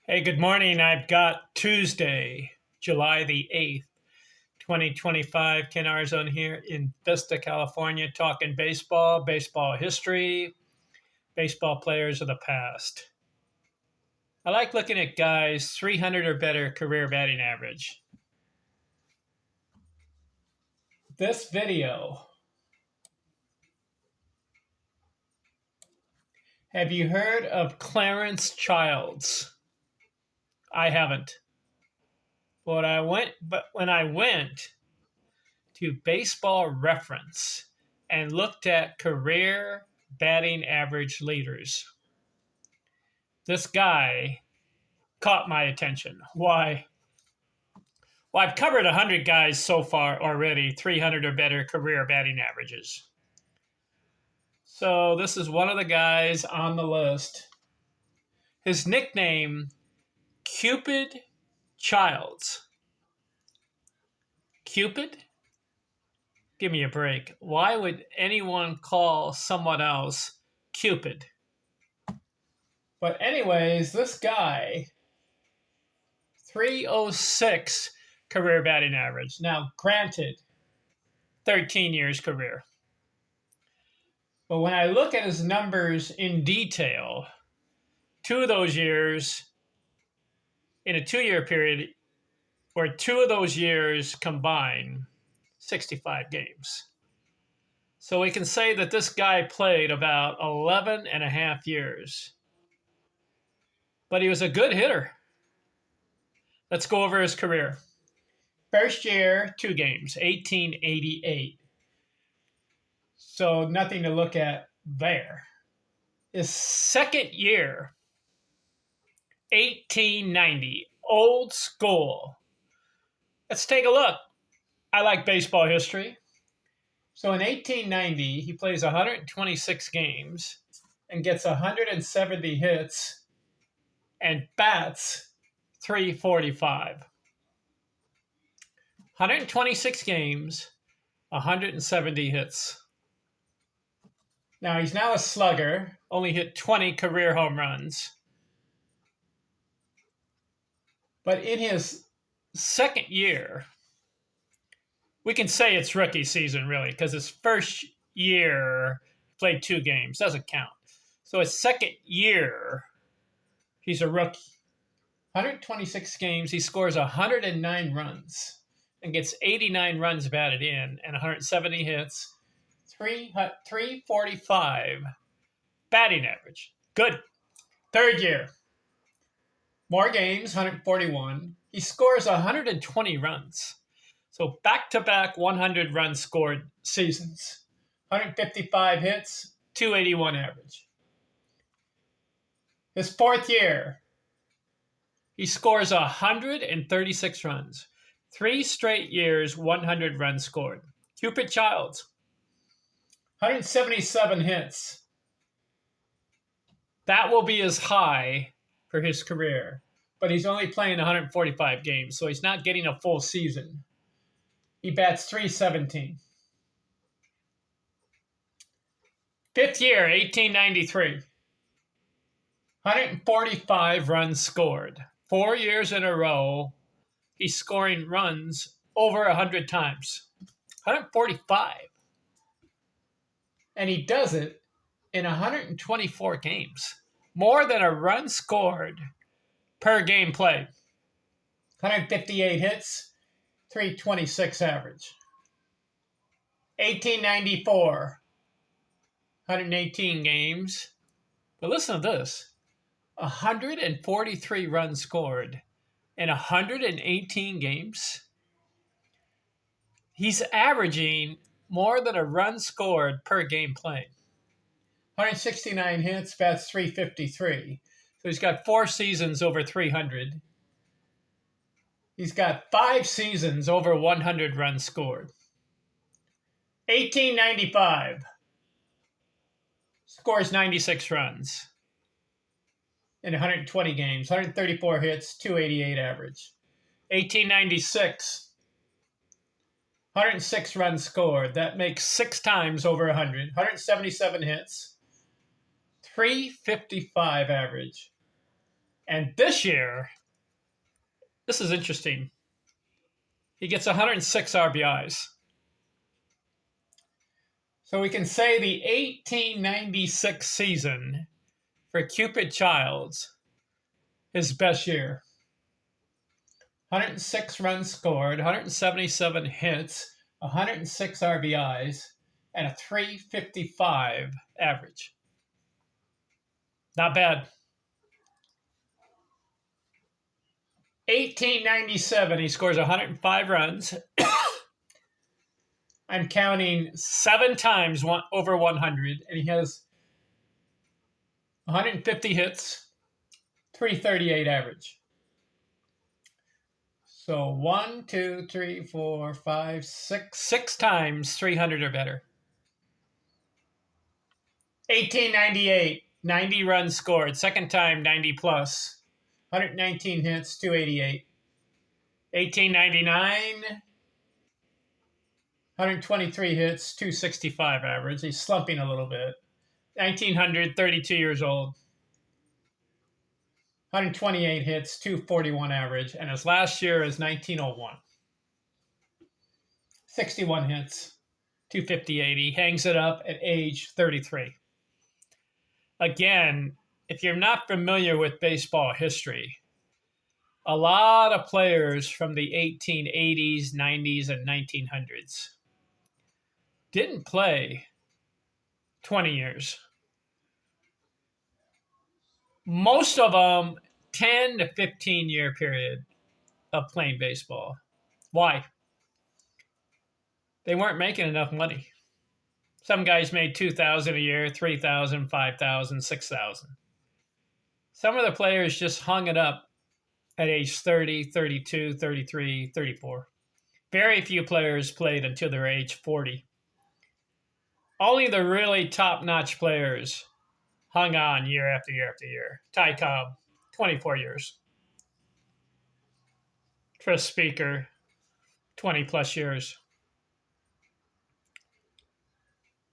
Hey, good morning. I've got Tuesday, July the 8th, 2025. Ken Arzone here in Vista, California, talking baseball, baseball history, baseball players of the past. I like looking at guys 300 or better career batting average. This video, have you heard of Clarence Childs? I haven't. But when I went to Baseball Reference and looked at career batting average leaders, this guy caught my attention. Why? Well, I've covered 100 guys so far already, 300 or better career batting averages. So this is one of the guys on the list. His nickname, Cupid Childs. Cupid? Give me a break. Why would anyone call someone else Cupid? But anyways, this guy, 306 career batting average. Now, granted, 13 years career. But when I look at his numbers in detail, two of those years in a 2-year period, where two of those years combine 65 games. So we can say that this guy played about 11 and a half years. But he was a good hitter. Let's go over his career. First year, 2 games, 1888. So nothing to look at there. His second year, 1890, old school. Let's take a look. I like baseball history. So in 1890, he plays 126 games and gets 170 hits and bats 345. 126 games, 170 hits. Now, he's now a slugger, only hit 20 career home runs. But in his second year, we can say it's rookie season, really, because his first year played 2 games. Doesn't count. So his second year, he's a rookie. 126 games, he scores 109 runs and gets 89 runs batted in and 170 hits. 345 batting average. Good. Third year. More games, 141. He scores 120 runs. So back-to-back 100 runs scored seasons. 155 hits, 281 average. His fourth year, he scores 136 runs. 3 straight years, 100 runs scored. Cupid Childs. 177 hits. That will be his high for his career. But he's only playing 145 games, so he's not getting a full season. He bats 317. Fifth year, 1893. 145 runs scored. 4 years in a row, he's scoring runs over 100 times. 145. And he does it in 124 games. More than a run scored per game played. 158 hits, 326 average. 1894, 118 games. But listen to this. 143 runs scored in 118 games. He's averaging more than a run scored per game played. 169 hits, bats 353. So he's got 4 seasons over 300. He's got 5 seasons over 100 runs scored. 1895. Scores 96 runs in 120 games. 134 hits, 288 average. 1896. 106 runs scored. That makes 6 times over 100. 177 hits. 355 average. And this year, this is interesting. He gets 106 RBIs. So we can say the 1896 season for Cupid Childs, his best year. 106 runs scored, 177 hits, 106 RBIs, and a 355 average. Not bad. 1897, he scores 105 runs. I'm counting 7 times over 100, and he has 150 hits, 338 average. So 1, 2, 3, 4, 5, 6 times 300 or better. 1898, 90 runs scored. Second time, 90 plus. 119 hits, 288. 1899, 123 hits, 265 average. He's slumping a little bit. 1900, 32 years old. 128 hits, 241 average. And his last year is 1901. 61 hits, 258. He hangs it up at age 33. Again, if you're not familiar with baseball history, a lot of players from the 1880s, 90s, and 1900s didn't play 20 years. Most of them 10 to 15 year period of playing baseball. Why? They weren't making enough money. Some guys made $2,000 a year, $3,000, $5,000, $6,000. Some of the players just hung it up at age 30, 32, 33, 34. Very few players played until their age 40. Only the really top-notch players hung on year after year after year. Ty Cobb, 24 years. Tris Speaker, 20-plus years.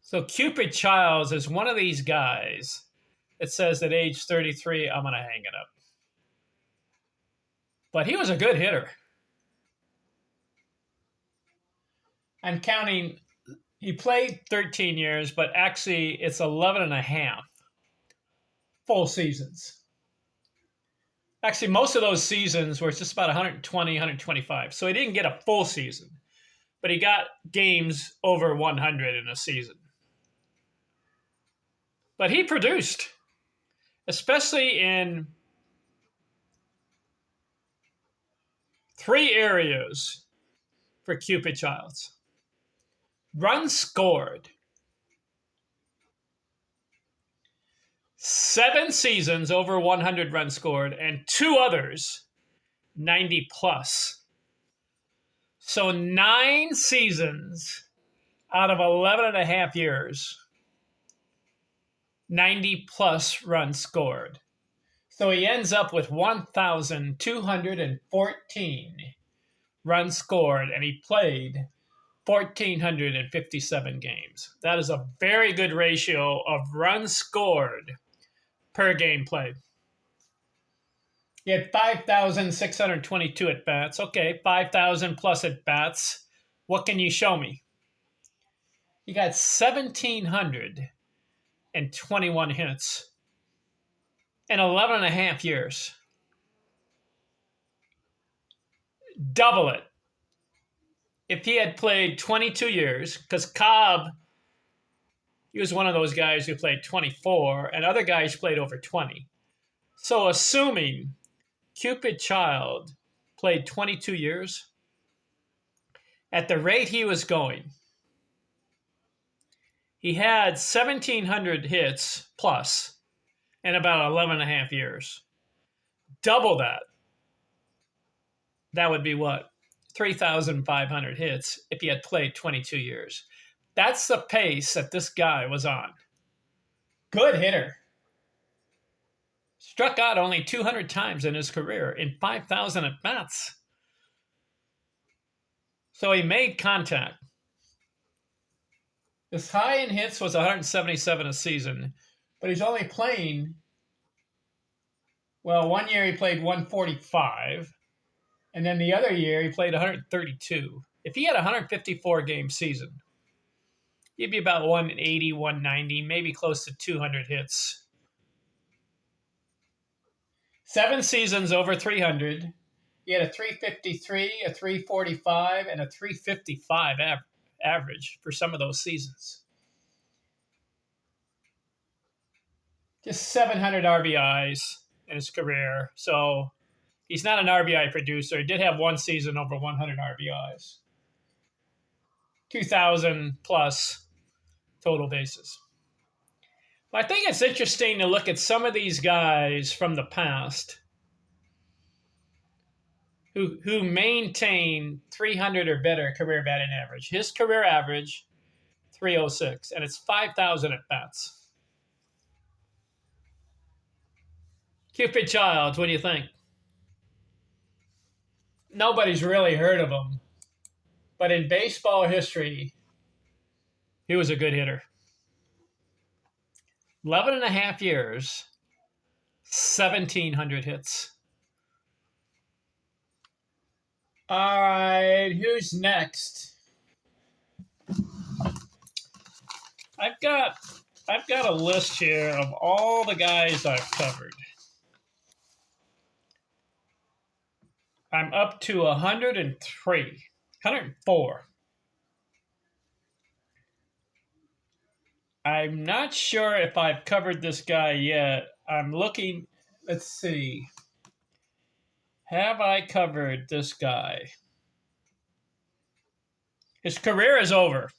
So Cupid Childs is one of these guys that says at age 33, I'm going to hang it up. But he was a good hitter. I'm counting, he played 13 years, but actually it's 11 and a half full seasons. Actually, most of those seasons were just about 120, 125. So he didn't get a full season, but he got games over 100 in a season. But he produced, especially in 3 areas for Cupid Childs. Runs scored. 7 seasons over 100 runs scored, and 2 others 90 plus. So 9 seasons out of 11 and a half years, 90 plus runs scored. So he ends up with 1,214 runs scored, and he played 1,457 games. That is a very good ratio of runs scored per game played. He had 5,622 at-bats. Okay, 5,000 plus at-bats. What can you show me? He got 1,721 hits in 11 and a half years. Double it. If he had played 22 years, because Cobb, he was one of those guys who played 24, and other guys played over 20. So assuming Cupid Child played 22 years, at the rate he was going, he had 1,700 hits plus in about 11 and a half years. Double that. That would be what? 3,500 hits if he had played 22 years. That's the pace that this guy was on. Good hitter. Struck out only 200 times in his career in 5,000 at-bats. So he made contact. His high in hits was 177 a season, but he's only playing Well, one year he played 145, and then the other year he played 132. If he had a 154 game season, he'd be about 180, 190, maybe close to 200 hits. 7 seasons over 300. He had a 353, a 345, and a 355 average for some of those seasons. Just 700 RBIs in his career. So he's not an RBI producer. He did have one season over 100 RBIs. 2,000 plus total bases. But I think it's interesting to look at some of these guys from the past who maintain 300 or better career batting average. His career average, 306, and it's 5,000 at bats. Cupid Childs, what do you think? Nobody's really heard of him, but in baseball history, he was a good hitter. 11 and a half years, 1,700 hits. All right, who's next? I've got a list here of all the guys I've covered. I'm up to 103, 104. I'm not sure if I've covered this guy yet. I'm looking. Let's see. Have I covered this guy? His career is over.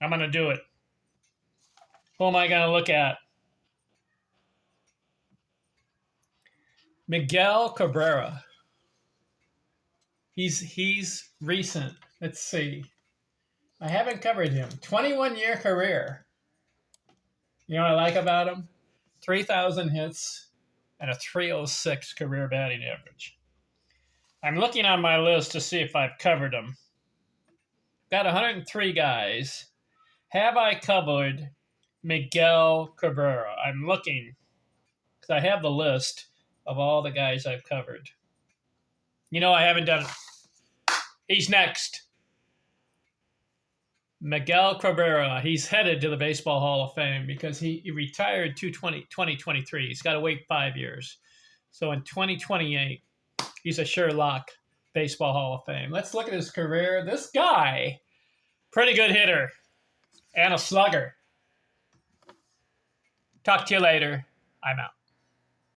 I'm going to do it. Who am I going to look at? Miguel Cabrera. He's recent. Let's see. I haven't covered him. 21-year career. You know what I like about him? 3,000 hits and a 306 career batting average. I'm looking on my list to see if I've covered them. Got 103 guys. Have I covered Miguel Cabrera? I'm looking because I have the list of all the guys I've covered. You know, I haven't done it. He's next. Miguel Cabrera. He's headed to the Baseball Hall of Fame because he retired 2023. He's got to wait 5 years. So in 2028, he's a sure lock Baseball Hall of Fame. Let's look at his career. This guy, pretty good hitter and a slugger. Talk to you later. I'm out.